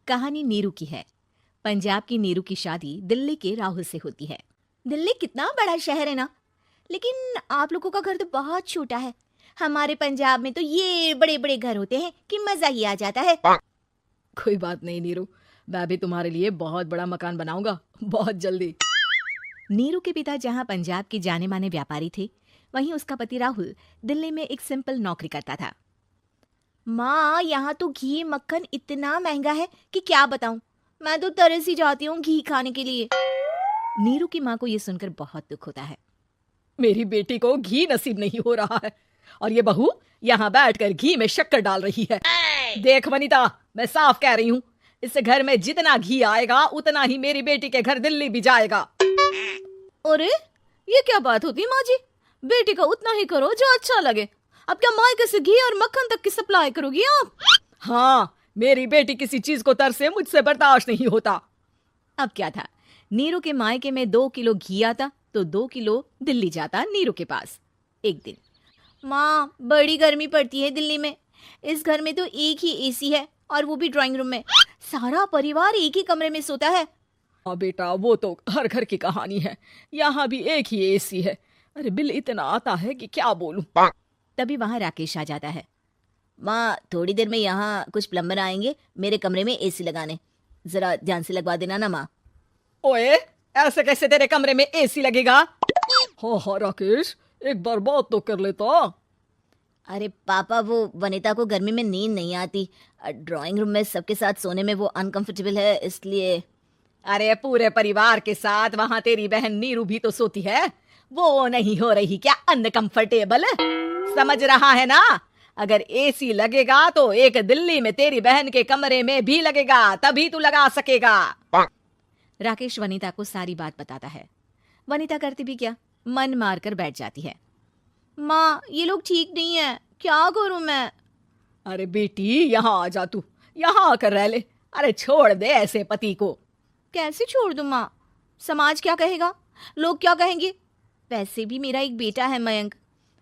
कहानी नीरू की है। पंजाब की नीरू की शादी दिल्ली के राहुल से होती है। दिल्ली कितना बड़ा शहर है ना, लेकिन आप लोगों का घर तो बहुत छोटा है। हमारे पंजाब में तो ये बड़े बड़े घर होते हैं कि मजा ही आ जाता है। कोई बात नहीं नीरू, मैं भी तुम्हारे लिए बहुत बड़ा मकान बनाऊंगा बहुत जल्दी। नीरू के पिता जहाँ पंजाब के जाने माने व्यापारी थे, वहीं उसका पति राहुल दिल्ली में एक सिंपल नौकरी करता था। माँ, यहाँ तो घी मक्खन इतना महंगा है कि क्या बताऊं। मैं तो तरस ही जाती हूँ घी खाने के लिए। नीरू की माँ को ये सुनकर बहुत दुख होता है। मेरी बेटी को घी नसीब नहीं हो रहा है और ये बहू यहाँ बैठकर घी में शक्कर डाल रही है। देख वनिता, मैं साफ कह रही हूँ, इस घर में जितना घी आएगा उतना ही मेरी बेटी के घर दिल्ली भी जाएगा। अरे ये क्या बात होती माँ जी, बेटी का उतना ही करो जो अच्छा लगे। अब क्या मायके से घी और मक्खन तक की सप्लाई करोगी आप? हाँ, मेरी बेटी किसी चीज को तरसे मुझसे बर्दाश्त नहीं होता। अब क्या था, नीरू के मायके में 2 किलो घी आता तो 2 किलो दिल्ली जाता नीरू के पास। एक दिन, माँ बड़ी गर्मी पड़ती है दिल्ली में। इस घर में तो एक ही एसी है और वो भी ड्राइंग रूम में। सारा परिवार एक ही कमरे में सोता है। हाँ बेटा, वो तो हर घर की कहानी है। यहाँ भी एक ही एसी है। अरे बिल इतना आता है कि क्या बोलूं। तभी वहां राकेश आ जाता है। माँ, थोड़ी देर में यहाँ कुछ प्लम्बर आएंगे मेरे कमरे में एसी लगाने, जरा ध्यान से लगवा देना ना माँ। ओए, ऐसे कैसे तेरे कमरे में एसी लगेगा? हाँ हाँ राकेश, एक बार बात तो कर लेता। अरे पापा, वो वनिता को गर्मी में नींद नहीं आती। ड्राइंग रूम में सबके साथ सोने में वो अनकंफर्टेबल है, इसलिए। अरे पूरे परिवार के साथ वहाँ तेरी बहन नीरू भी तो सोती है, वो नहीं हो रही क्या अनकंफर्टेबल? समझ रहा है ना? अगर एसी लगेगा तो एक दिल्ली में तेरी बहन के कमरे में भी लगेगा, तभी तू लगा सकेगा। राकेश वनिता को सारी बात बताता है। वनिता करती भी क्या, मन मार कर बैठ जाती है। माँ, ये लोग ठीक नहीं है, क्या करूं मैं? अरे बेटी, यहाँ आ जा, तू यहाँ आकर रह ले। अरे छोड़ दे ऐसे पति को। कैसे छोड़ दूं माँ? समाज क्या कहेगा, लोग क्या कहेंगे? वैसे भी मेरा एक बेटा है मयंक।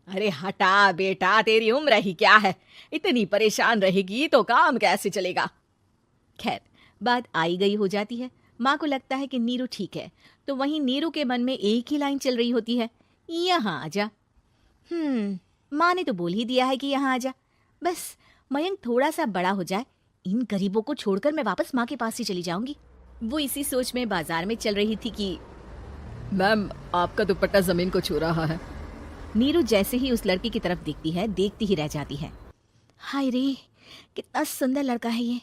अरे हटा बेटा, तेरी उम्र ही क्या है, इतनी परेशान रहेगी तो काम कैसे चलेगा। खैर, बात आई गई हो जाती है। माँ को लगता है कि नीरू ठीक है, तो वहीं नीरू के मन में एक ही लाइन चल रही होती है, यहाँ आ जा। माँ ने तो बोल ही दिया है कि यहाँ आ जा। बस मयंक थोड़ा सा बड़ा हो जाए, इन गरीबों को छोड़कर मैं वापस माँ के पास ही चली जाऊंगी। वो इसी सोच में बाजार में चल रही थी कि मैम, आपका दुपट्टा जमीन को छू रहा है। नीरू जैसे ही उस लड़की की तरफ देखती है, देखती ही रह जाती है। हाय रे, कितना सुंदर लड़का है ये।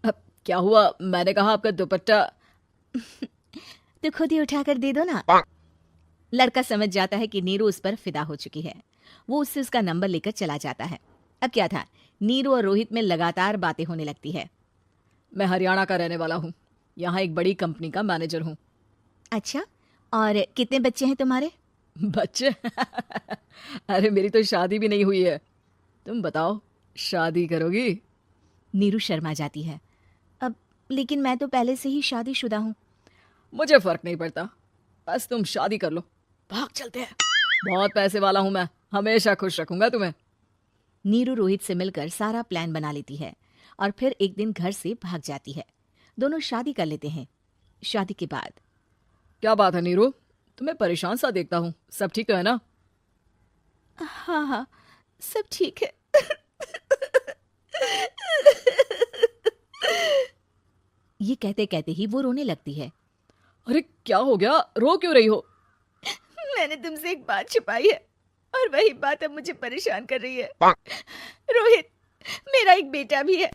अब क्या हुआ? मैंने कहा आपका दुपट्टा। तो खुद ही उठाकर दे दो ना। लड़का समझ जाता है कि नीरू उस पर फिदा हो चुकी है। वो उससे उसका नंबर लेकर चला जाता है। अब क्या था, नीरू और रोहित में लगातार बातें होने लगती है। मैं हरियाणा का रहने वाला हूँ, यहाँ एक बड़ी कंपनी का मैनेजर हूँ। अच्छा, और कितने बच्चे हैं तुम्हारे? बच्चे? अरे मेरी तो शादी भी नहीं हुई है। तुम बताओ, शादी करोगी? नीरू शर्मा जाती है। अब लेकिन मैं तो पहले से ही शादीशुदा हूँ। मुझे फर्क नहीं पड़ता, बस तुम शादी कर लो, भाग चलते हैं। बहुत पैसे वाला हूँ मैं, हमेशा खुश रखूंगा तुम्हें। नीरू रोहित से मिलकर सारा प्लान बना लेती है और फिर एक दिन घर से भाग जाती है। दोनों शादी कर लेते हैं। शादी के बाद, क्या बात है नीरू, तुम्हें परेशान सा देखता हूँ, सब ठीक तो है ना? हाँ हाँ, सब ठीक है। ये कहते कहते ही वो रोने लगती है। अरे क्या हो गया, रो क्यों रही हो? मैंने तुमसे एक बात छिपाई है और वही बात अब मुझे परेशान कर रही है। रोहित, मेरा एक बेटा भी है,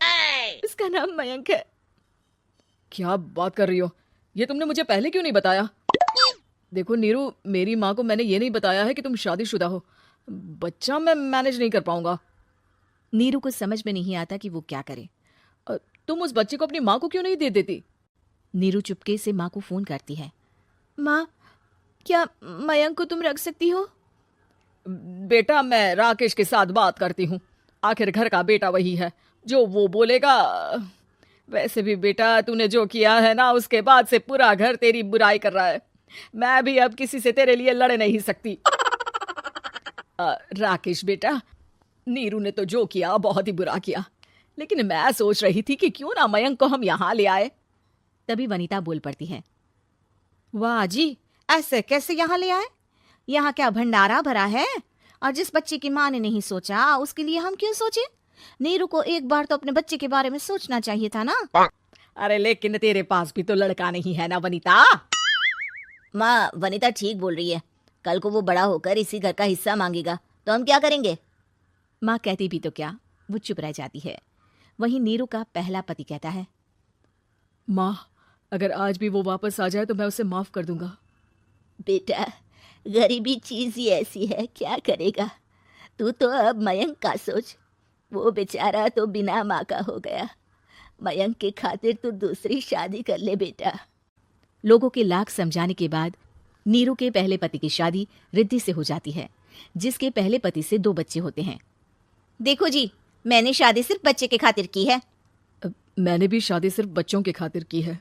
उसका नाम मयंक है। क्या बात कर रही हो, ये तुमने मुझे पहले क्यों नहीं बताया? देखो नीरू, मेरी माँ को मैंने ये नहीं बताया है कि तुम शादीशुदा हो। बच्चा मैं मैनेज नहीं कर पाऊंगा। नीरू को समझ में नहीं आता कि वो क्या करे। तुम उस बच्चे को अपनी माँ को क्यों नहीं दे देती? नीरू चुपके से माँ को फोन करती है। माँ, क्या मयंक को तुम रख सकती हो? बेटा, मैं राकेश के साथ बात करती हूँ, आखिर घर का बेटा वही है, जो वो बोलेगा। वैसे भी बेटा, तूने जो किया है ना, उसके बाद से पूरा घर तेरी बुराई कर रहा है। मैं भी अब किसी से तेरे लिए लड़ नहीं सकती। राकेश बेटा, नीरू ने तो जो किया बहुत ही बुरा किया, लेकिन मैं सोच रही थी कि क्यों ना मयंक को हम यहाँ ले आए। तभी वनीता बोल पड़ती है, वाह जी, ऐसे कैसे यहाँ ले आए? यहाँ क्या भंडारा भरा है? और जिस बच्चे की माँ ने नहीं सोचा उसके लिए हम क्यों सोचे? नीरू को एक बार तो अपने बच्चे के बारे में सोचना चाहिए था ना। अरे लेकिन तेरे पास भी तो लड़का नहीं है ना वनीता। माँ, वनीता ठीक बोल रही है। कल को वो बड़ा होकर इसी घर का हिस्सा मांगेगा तो हम क्या करेंगे? माँ कहती भी तो क्या, वो चुप रह जाती है। वहीं नीरू का पहला पति कहता है, माँ, अगर आज भी वो वापस आ जाए तो मैं उसे माफ कर दूंगा। बेटा, गरीबी चीज ही ऐसी है, क्या करेगा? तू तो अब मयंक का सोच। वो बेचारा तो बिना माँ का हो गया। मयंक के खातिर तू दूसरी शादी कर ले बेटा। लोगों के लाख समझाने के बाद नीरू के पहले पति की शादी रिद्धि से हो जाती है, जिसके पहले पति से 2 बच्चे होते हैं। देखो जी, मैंने शादी सिर्फ बच्चे के खातिर की है। मैंने भी शादी सिर्फ बच्चों के खातिर की है।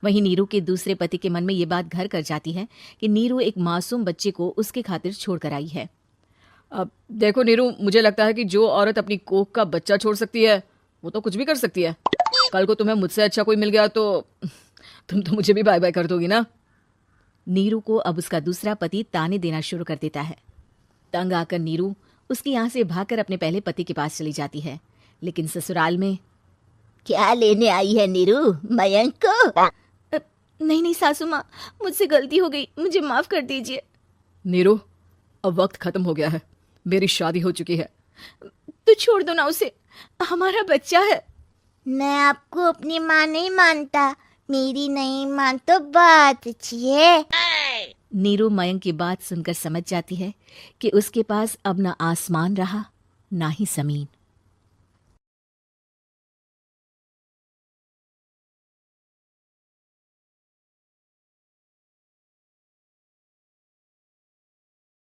वहीं नीरू के दूसरे पति के मन में ये बात घर कर जाती है कि नीरू एक मासूम बच्चे को उसके खातिर छोड़ कर आई है। अब देखो नीरू, मुझे लगता है कि जो औरत अपनी कोख का बच्चा छोड़ सकती है वो तो कुछ भी कर सकती है। कल को तुम्हें मुझसे अच्छा कोई मिल गया तो तुम तो मुझे भी बाय बाय कर दोगी ना। नीरू को अब उसका दूसरा पति ताने देना शुरू कर देता है। तंग आकर नीरू उसकी यहाँ से भागकर अपने पहले पति के पास चली जाती है। लेकिन ससुराल में, क्या लेने आई है नीरू, मयंक को? नहीं सासू माँ, मुझसे गलती हो गई, मुझे माफ कर दीजिए। नीरू, अब वक्त खत्म हो गया है, मेरी शादी हो चुकी है। तो छोड़ दो ना उसे, हमारा बच्चा है। मैं आपको अपनी माँ नहीं मानता, मेरी नहीं मान तो बात अच्छी है। नीरू मयंक की बात सुनकर समझ जाती है कि उसके पास अब ना आसमान रहा ना ही जमीन।